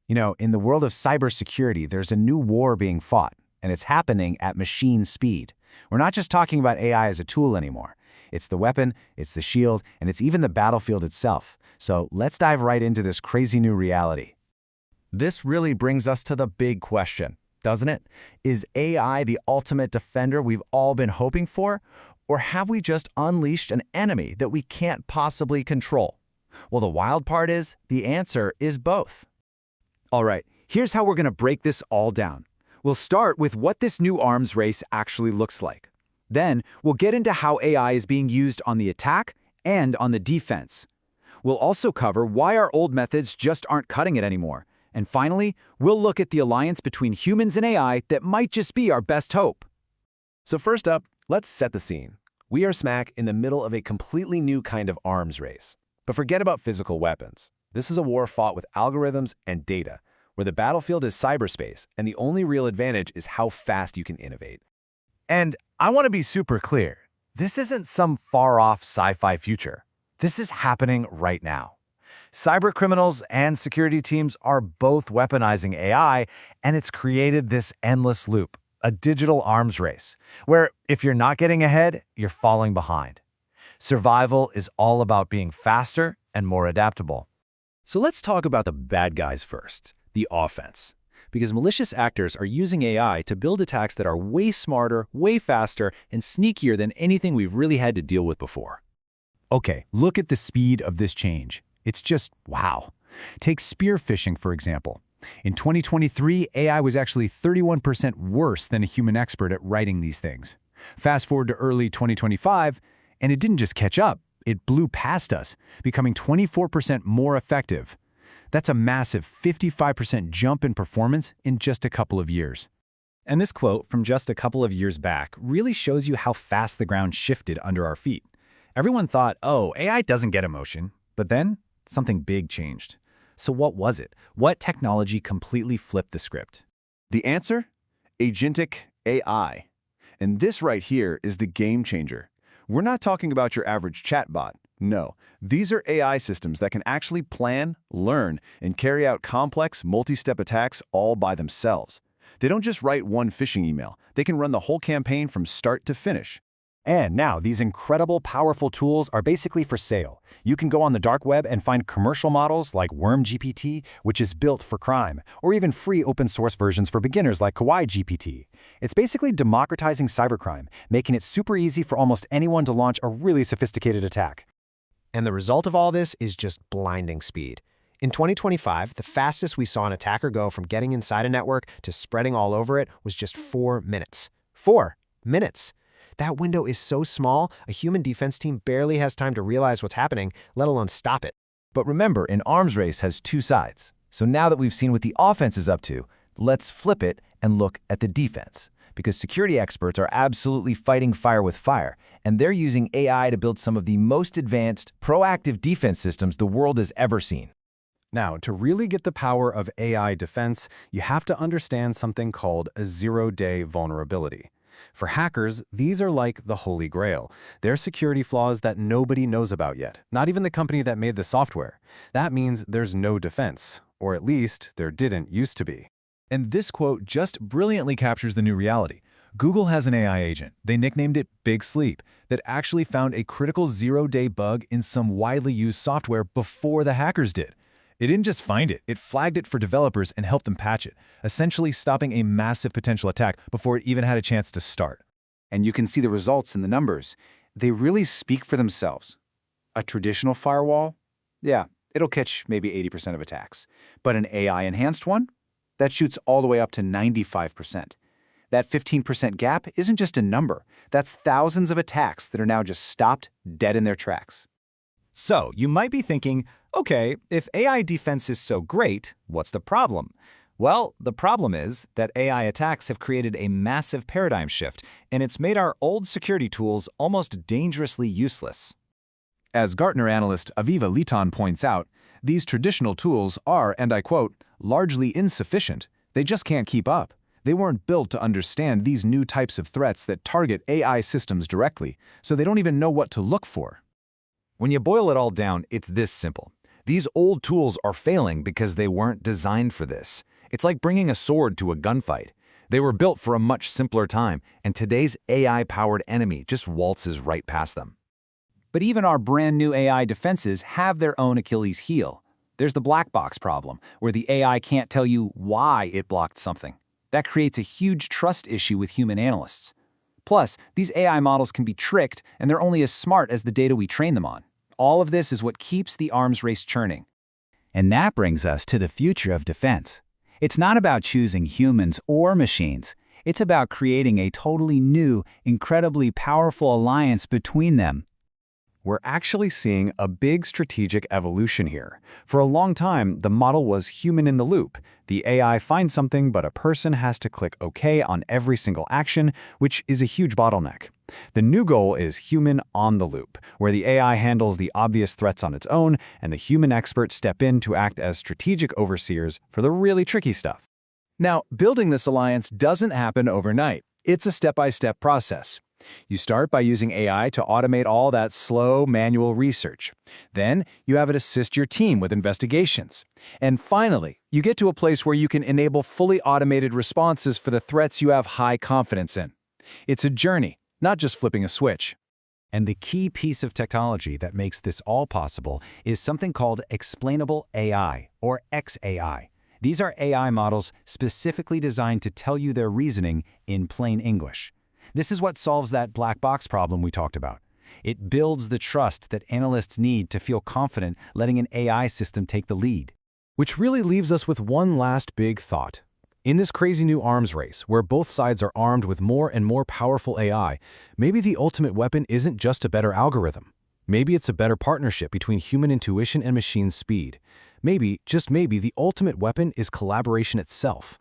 In the world of cybersecurity, there's a new war being fought, and it's happening at machine speed. We're not just talking about AI as a tool anymore. It's the weapon, it's the shield, and it's even the battlefield itself. So let's dive right into this crazy new reality. This really brings us to the big question, doesn't it? Is AI the ultimate defender we've all been hoping for? Or have we just unleashed an enemy that we can't possibly control? Well, the wild part is, the answer is both. All right, here's how we're going to break this all down. We'll start with what this new arms race actually looks like. Then, we'll get into how AI is being used on the attack and on the defense. We'll also cover why our old methods just aren't cutting it anymore. And finally, we'll look at the alliance between humans and AI that might just be our best hope. So first up, let's set the scene. We are smack in the middle of a completely new kind of arms race. But forget about physical weapons. This is a war fought with algorithms and data, where the battlefield is cyberspace, and the only real advantage is how fast you can innovate. And I want to be super clear. This isn't some far-off sci-fi future. This is happening right now. Cybercriminals and security teams are both weaponizing AI, and it's created this endless loop, a digital arms race, where if you're not getting ahead, you're falling behind. Survival is all about being faster and more adaptable. So let's talk about the bad guys first, the offense. Because malicious actors are using AI to build attacks that are way smarter, way faster, and sneakier than anything we've really had to deal with before. Okay, look at the speed of this change. It's just wow. Take spear phishing, for example. In 2023, AI was actually 31% worse than a human expert at writing these things. Fast forward to early 2025, and it didn't just catch up, it blew past us, becoming 24% more effective. That's a massive 55% jump in performance in just a couple of years. And this quote from just a couple of years back really shows you how fast the ground shifted under our feet. Everyone thought, oh, AI doesn't get emotion. But then, something big changed. So what was it? What technology completely flipped the script? The answer? Agentic AI. And this right here is the game changer. We're not talking about your average chatbot. No, these are AI systems that can actually plan, learn, and carry out complex, multi-step attacks all by themselves. They don't just write one phishing email. They can run the whole campaign from start to finish. And now these incredible, powerful tools are basically for sale. You can go on the dark web and find commercial models like WormGPT, which is built for crime, or even free open source versions for beginners like Kawaii GPT. It's basically democratizing cybercrime, making it super easy for almost anyone to launch a really sophisticated attack. And the result of all this is just blinding speed. In 2025, the fastest we saw an attacker go from getting inside a network to spreading all over it was just 4 minutes. 4 minutes! That window is so small, a human defense team barely has time to realize what's happening, let alone stop it. But remember, an arms race has two sides. So now that we've seen what the offense is up to, let's flip it and look at the defense. Because security experts are absolutely fighting fire with fire, and they're using AI to build some of the most advanced, proactive defense systems the world has ever seen. Now, to really get the power of AI defense, you have to understand something called a zero-day vulnerability. For hackers, these are like the holy grail. They're security flaws that nobody knows about yet, not even the company that made the software. That means there's no defense, or at least there didn't used to be. And this quote just brilliantly captures the new reality. Google has an AI agent, they nicknamed it Big Sleep, that actually found a critical zero-day bug in some widely used software before the hackers did. It didn't just find it, it flagged it for developers and helped them patch it, essentially stopping a massive potential attack before it even had a chance to start. And you can see the results in the numbers. They really speak for themselves. A traditional firewall? Yeah, it'll catch maybe 80% of attacks. But an AI-enhanced one? That shoots all the way up to 95%. That 15% gap isn't just a number. That's thousands of attacks that are now just stopped dead in their tracks. So, you might be thinking, okay, if AI defense is so great, what's the problem? Well, the problem is that AI attacks have created a massive paradigm shift, and it's made our old security tools almost dangerously useless. As Gartner analyst Aviva Litan points out, these traditional tools are, and I quote, largely insufficient. They just can't keep up. They weren't built to understand these new types of threats that target AI systems directly, so they don't even know what to look for. When you boil it all down, it's this simple. These old tools are failing because they weren't designed for this. It's like bringing a sword to a gunfight. They were built for a much simpler time, and today's AI-powered enemy just waltzes right past them. But even our brand new AI defenses have their own Achilles heel. There's the black box problem, where the AI can't tell you why it blocked something. That creates a huge trust issue with human analysts. Plus, these AI models can be tricked, and they're only as smart as the data we train them on. All of this is what keeps the arms race churning. And that brings us to the future of defense. It's not about choosing humans or machines. It's about creating a totally new, incredibly powerful alliance between them. We're actually seeing a big strategic evolution here. For a long time, the model was human in the loop. The AI finds something, but a person has to click OK on every single action, which is a huge bottleneck. The new goal is human on the loop, where the AI handles the obvious threats on its own, and the human experts step in to act as strategic overseers for the really tricky stuff. Now, building this alliance doesn't happen overnight. It's a step-by-step process. You start by using AI to automate all that slow, manual research. Then, you have it assist your team with investigations. And finally, you get to a place where you can enable fully automated responses for the threats you have high confidence in. It's a journey, not just flipping a switch. And the key piece of technology that makes this all possible is something called explainable AI, or XAI. These are AI models specifically designed to tell you their reasoning in plain English. This is what solves that black box problem we talked about. It builds the trust that analysts need to feel confident letting an AI system take the lead. Which really leaves us with one last big thought. In this crazy new arms race, where both sides are armed with more and more powerful AI, maybe the ultimate weapon isn't just a better algorithm. Maybe it's a better partnership between human intuition and machine speed. Maybe, just maybe, the ultimate weapon is collaboration itself.